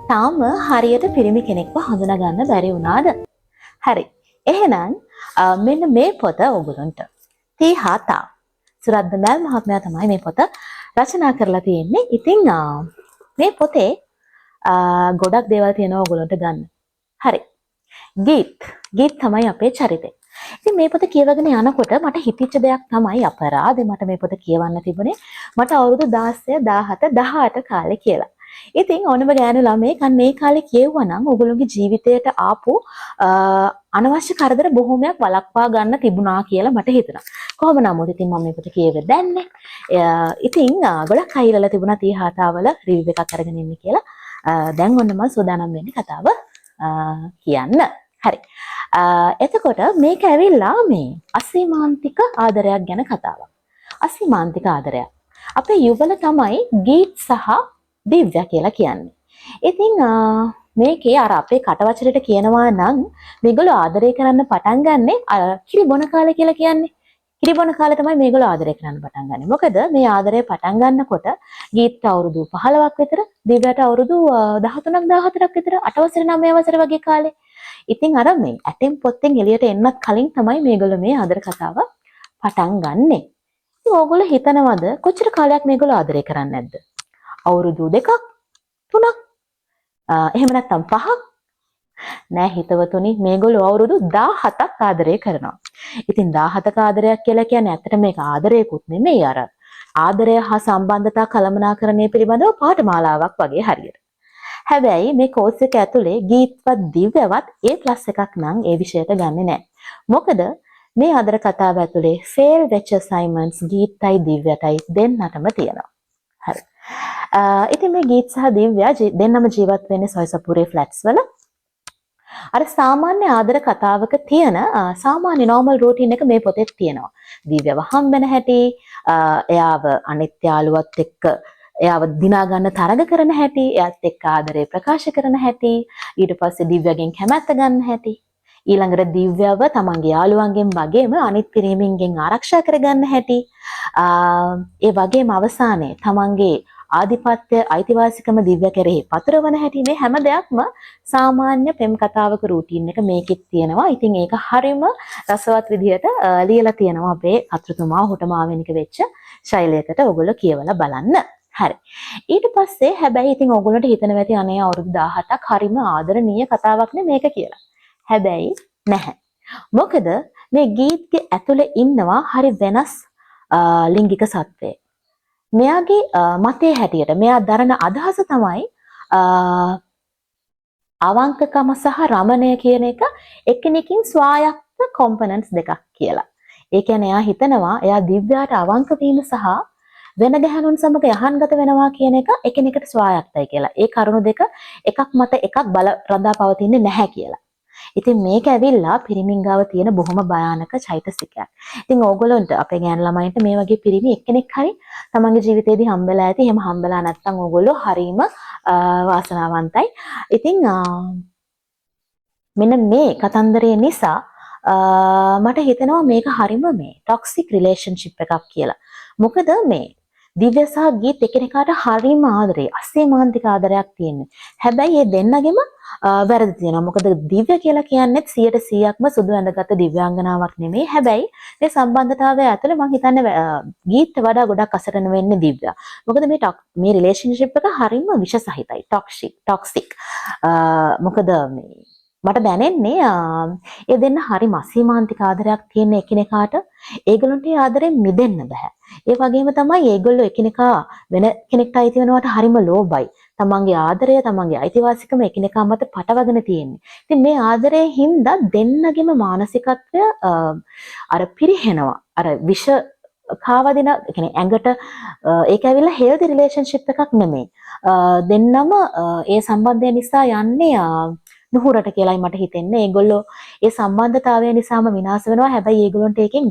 තාම හරියට පිරිමි කෙනෙක්ව හඳුනා ගන්න බැරි වුණාද? හරි. එහෙනම් මෙන්න මේ පොත ඔයගොල්ලන්ට. තීහාතා. සුරත් දමල් මහත්මයා තමයි මේ පොත රචනා කරලා තියෙන්නේ. ඉතින් මේ පොතේ ගොඩක් දේවල් තියෙනවා ඔයගොල්ලන්ට ගන්න. හරි. ගීත් තමයි අපේ චරිතය. ඉතින් මේ පොත කියවගෙන යනකොට මට හිතිච්ච දෙයක් තමයි අපරාධේ මට මේ පොත කියවන්න තිබුණේ. මට අවුරුදු 16, 17, 18 කාලේ කියලා. ඉතින් ඕනම ගෑනු ළමයෙක් අන්න ඒ කාලේ කියෙව්වා නම් ඔයගොල්ලෝගේ ජීවිතයට ආපු අනවශ්‍ය කරදර බොහොමයක් වළක්වා ගන්න තිබුණා කියලා මට හිතුණා. කොහොම නමුත් ඉතින් මම මේ පොත කියවෙ දැන්නේ. ඉතින් ගොඩක් අයලා තිබුණා තීහාතාවල රිවිව් එකක් අරගෙන ඉන්න කියලා. දැන් ඔන්න මම සූදානම් වෙන්නේ කතාව කියන්න. හරි. එතකොට මේක ඇවිල්ලා මේ අසීමාන්තික ආදරයක් ගැන කතාවක්. අසීමාන්තික ආදරයක්. අපේ යුවල තමයි ගීත් සහ දිව්‍යා කියලා කියන්නේ. ඉතින් මේකේ අර අපේ කටවචරයට කියනවා නම් මේගොල්ලෝ ආදරය කරන්න පටන් ගන්නෙ කිරිබොන කාලේ කියලා කියන්නේ. කිරිබොන කාලේ තමයි මේගොල්ලෝ ආදරය කරන්න පටන් ගන්නෙ. මොකද මේ ආදරය පටන් ගන්නකොට ගීත් අවුරුදු 15ක් විතර, දිව්‍යාට අවුරුදු 13ක් 14ක් විතර, 8 වසර 9 වසර වගේ කාලේ. ඉතින් අර මේ ඇටෙන් පොත්තෙන් එළියට එන්නත් කලින් තමයි මේගොල්ලෝ මේ ආදර කතාව පටන් ගන්නෙ. ඉතින් ඕගොල්ලෝ හිතනවද කොච්චර කාලයක් මේගොල්ලෝ ආදරය කරන්නේ නැද්ද? අවුරුදු 2ක් 3ක් එහෙම නැත්නම් 5ක් නෑ හිතවතුනි මේගොල්ලෝ අවුරුදු 17ක් ආදරය කරනවා. ඉතින් 17ක ආදරයක් කියලා කියන්නේ ඇත්තට මේක ආදරයකුත් නෙමෙයි අර ආදරය හා සම්බන්ධතා කළමනාකරණය පිළිබඳව පාඨමාලාවක් වගේ හරියට. හැබැයි මේ කෝස් එක ඇතුලේ ගීත්වත් දිව්‍යවත් A+ එකක් නම් ඒ විෂයට ගන්නෙ නෑ. මොකද මේ ආදර කතාව ඇතුලේ ෆේල් වෙච්ච අසයින්මන්ට්ස් ගීත්යි දිව්‍යටයි දෙන්නටම තියෙනවා. හරි. ඉතින් මේ ගීත් සහ දිව්‍යා දෙන්නම ජීවත් වෙන්නේ සොයිසපුරේ ෆ්ලැට්ස් වල. අර සාමාන්‍ය ආදර කතාවක තියෙන සාමාන්‍ය normal routine එක මේ පොතේ තියෙනවා. දිව්‍යව හම්බෙන හැටි, එයාව අනිත් යාළුවත් එක්ක එයාව දිනා ගන්න තරඟ කරන හැටි, එයාත් එක්ක ආදරේ ප්‍රකාශ කරන හැටි, ඊට පස්සේ දිව්‍යගෙන් කැමැත්ත ගන්න හැටි. ඊළඟට දිව්‍යව තමන්ගේ යාළුවන්ගෙන් වගේම අනිත් පිරිමින්ගෙන් ආරක්ෂා කරගන්න හැටි. ඒ වගේම අවසානයේ තමන්ගේ ආධිපත්‍ය අයිතිවාසිකම දිව්‍ය කෙරෙහි පතරවන හැටි මේ හැම දෙයක්ම සාමාන්‍ය පෙම් කතාවක රූටීන් එක මේකෙත් තියෙනවා. ඉතින් ඒක හරියම රසවත් විදිහට ලියලා තියෙනවා අපේ කතෘතුමා හොටමාවෙනික වෙච්ච ශෛලයකට ඔයගොල්ලෝ කියවලා බලන්න. හරි. ඊට පස්සේ හැබැයි ඉතින් ඔයගොල්ලන්ට හිතනවා ඇති අනේ අවුරුදු 17ක් හරියම ආදරණීය කතාවක් නේ මේක කියලා. හැබැයි නැහැ. මොකද මේ ගීත්ගේ ඇතුලේ ඉන්නවා හරි වෙනස් ලිංගික සත්වයෙක්. මෙයාගේ මතයේ හැටියට මෙයා දරන අදහස තමයි අවංකකම සහ රමණය කියන එක එකිනෙකින් ස්වායක්ත කොම්පොනන්ට්ස් දෙකක් කියලා. ඒ කියන්නේ එයා හිතනවා එයා දිව්‍යාට අවංක වීම සහ වෙන ගැහැණුන් සමග යහන්ගත වෙනවා කියන එක එකිනෙකට ස්වායක්තයි කියලා. ඒ කරුණු දෙක එකක් මත එකක් බල රඳා පවතින්නේ නැහැ කියලා. ඉතින් මේක ඇවිල්ලා පිරිමින් ගාව තියෙන බොහොම භයානක චෛතසිකයක්. ඉතින් ඕගොල්ලන්ට අපේ ගෑනු ළමයින්ට මේ වගේ පිරිමි එක්කෙනෙක් හරි තමන්ගේ ජීවිතේදී හම්බෙලා ඇති. එහෙම හම්බෙලා නැත්නම් ඕගොල්ලෝ හරීම වාසනාවන්තයි. ඉතින් මෙන්න මේ කතන්දරය නිසා මට හිතෙනවා මේක හරීම මේ ටොක්සික් රිලේෂන්ෂිප් එකක් කියලා. මොකද මේ දිව්‍ය සහ ගීත් එකිනෙකාට හරීම ආදරේ අසීමාන්තික ආදරයක් තියෙනවා. හැබැයි මේ දෙන්නගෙම වැරදි තියෙනවා. මොකද දිව්‍ය කියලා කියන්නේ 100%ක්ම සුදු ඇඳගත් දිව්‍යාංගනාවක් නෙමෙයි. හැබැයි මේ සම්බන්ධතාවය ඇතුලේ මම හිතන්නේ ගීත් වඩා ගොඩක් අසරණ වෙන්නේ දිව්‍යා. මොකද මේ රිලේෂන්ෂිප් එක හරීම විෂ සහිතයි. ටොක්සික්. මොකද මේ මට දැනෙන්නේ ඒ දෙන්න හරි අසීමාන්තික ආදරයක් තියෙන එකිනෙකාට ඒගොල්ලන්ට ඒ ආදරෙන් මිදෙන්න බෑ. ඒ වගේම තමයි ඒගොල්ලෝ එකිනෙකා වෙන කෙනෙක්ට අයිති වෙනවට හරිම ලෝභයි. තමන්ගේ ආදරය තමන්ගේ අයිතිවාසිකම එකිනෙකා මත පටවගෙන තියෙන්නේ. ඉතින් මේ ආදරයේ හින්දා දෙන්නගෙම මානසිකත්වය අර පිරිහෙනවා. අර විෂ කාවදින කියන්නේ ඇඟට ඒක ඇවිල්ලා හෙල්දි රිලේෂන්ෂිප් එකක් නෙමෙයි. දෙන්නම ඒ සම්බන්ධය නිසා යන්නේ නුහුරට කියලායි මට හිතෙන්නේ. ඒගොල්ලෝ ඒ සම්බන්ධතාවය නිසාම විනාශ වෙනවා. හැබැයි ඒගොල්ලන්ට ඒකෙන්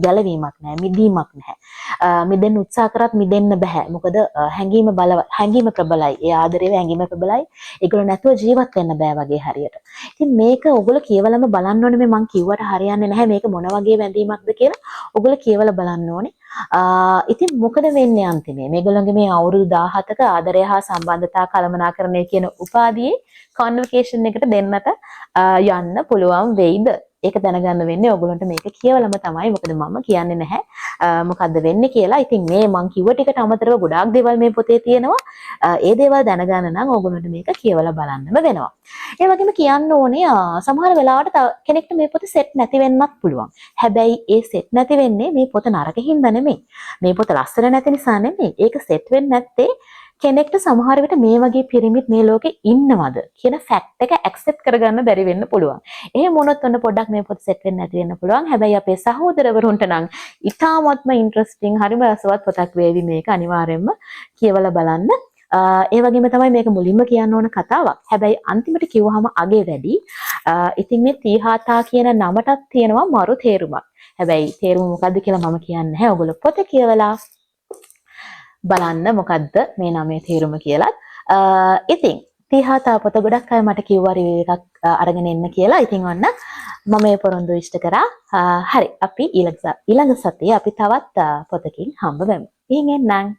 ගැලවීමක් නැහැ, මිදීමක් නැහැ. මිදෙන්න උත්සාහ කරත් මිදෙන්න බෑ. මොකද හැඟීම ප්‍රබලයි. ඒ ආදරේ හැඟීම ප්‍රබලයි. ඒගොල්ලෝ නැතුව ජීවත් වෙන්න බෑ වගේ හරියට. ඉතින් මේක ඔයගොල්ලෝ කියවලම බලන්න ඕනේ. මම කිව්වට හරියන්නේ නැහැ මේක මොන වගේ වැඳීමක්ද කියලා. ඔයගොල්ලෝ කියවලා බලන්න ඕනේ. ඉතින් මොකද වෙන්නේ අන්තිමේ? මේගොල්ලන්ගේ මේ අවුරුදු 17ක ආදරය හා සම්බන්ධතා කළමනාකරණය කියන උපාධියේ කන්වර්සේෂන් එකට දෙන්නට යන්න පුළුවන් වෙයිද? ඒක දැනගන්න වෙන්නේ ඔයගොල්ලන්ට මේක කියවලම තමයි. මොකද මම කියන්නේ නැහැ මොකද්ද වෙන්නේ කියලා. ඉතින් මේ මං කිව්ව ටිකට අමතරව ගොඩාක් දේවල් මේ පොතේ තියෙනවා. ඒ දේවල් දැනගන්න නම් ඔයගොල්ලන්ට මේක කියවලා බලන්නම වෙනවා. ඒ වගේම කියන්න ඕනේ සමහර වෙලාවට කෙනෙක්ට මේ පොත සෙට් නැති වෙන්නත් පුළුවන්. හැබැයි ඒ සෙට් නැති වෙන්නේ මේ පොත නරක හින්දා නෙමෙයි. මේ පොත ලස්සන නැති නිසා නෙමෙයි. ඒක සෙට් වෙන්නේ නැත්තේ කෙනෙක්ට සමහර විට මේ වගේ පිරිමිත් මේ ලෝකේ ඉන්නවද කියන ෆැක්ට් එක ඇක්සෙප්ට් කරගන්න බැරි වෙන්න පුළුවන්. එහෙම වුණොත් ඔන්න පොඩ්ඩක් මේ පොත සෙට් වෙන්නේ නැති වෙන්න පුළුවන්. හැබැයි අපේ සහෝදරවරුන්ට නම් ඉතාමත්ම ඉන්ටරෙස්ටිං හරිම රසවත් පොතක් වේවි මේක අනිවාර්යයෙන්ම කියවලා බලන්න. ඒ වගේම තමයි මේක මුලින්ම කියන්න ඕන කතාවක්. හැබැයි අන්තිමට කිව්වහම අගේ වැඩි. ඉතින් මේ තීහාතා කියන නමටත් තියෙනවා මරු තේරුමක්. හැබැයි තේරුම මොකද්ද කියලා මම කියන්නේ නැහැ. ඔයගොල්ලෝ පොත කියවලා බලන්න මොකද්ද මේ නමේ තේරුම කියලා. ඉතින් තීහාතා පොත ගොඩක් අය මට කිව්වා රිවිව් එකක් අරගෙන එන්න කියලා. ඉතින් ඔන්න මම මේ පොරොන්දු ඉෂ්ට කරා. හරි අපි ඊළඟ සතියේ අපි තවත් පොතකින් හම්බ වෙමු. ඉතින් එන්නම්.